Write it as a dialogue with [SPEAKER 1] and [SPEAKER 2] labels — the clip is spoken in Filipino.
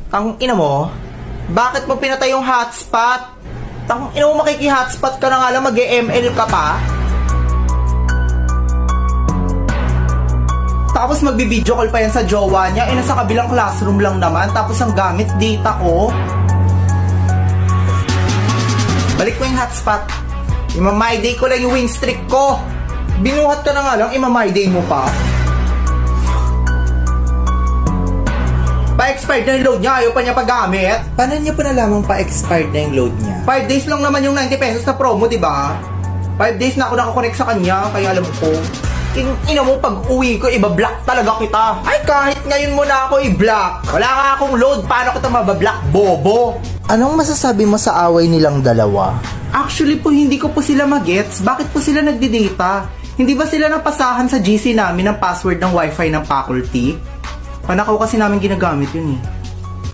[SPEAKER 1] Tang ina mo? Bakit mo pinatay yung hotspot? Tang ina mo, makiki-hotspot ka na nga lang, mag-ML ka pa? Tapos magbi-video call pa yan sa jowa niya, nasa kabilang classroom lang naman, tapos ang gamit data ko. Balik mo yung hotspot. Ima-my day ko lang yung win streak ko. Binuhat ka na nga lang, ima-my day mo pa. Pa-expired na yung load niya, ayaw pa niya pagamit. Paano niya pa nalamang pa-expired na yung load niya? 5 days lang naman yung 90 pesos na promo, diba? 5 days na ako nakakonect sa kanya, kaya alam ko. Ina mo, pag uwi ko, iba-block talaga kita. Ay, kahit ngayon mo na ako i-block. Wala ka akong load, paano kita mabablock, bobo?
[SPEAKER 2] Anong masasabi mo sa away nilang dalawa?
[SPEAKER 1] Actually po, hindi ko po sila magets. Bakit po sila nagdi-data? Hindi ba sila napasahan sa GC namin ng password ng wifi ng faculty? Panakaw kasi namin ginagamit yun eh.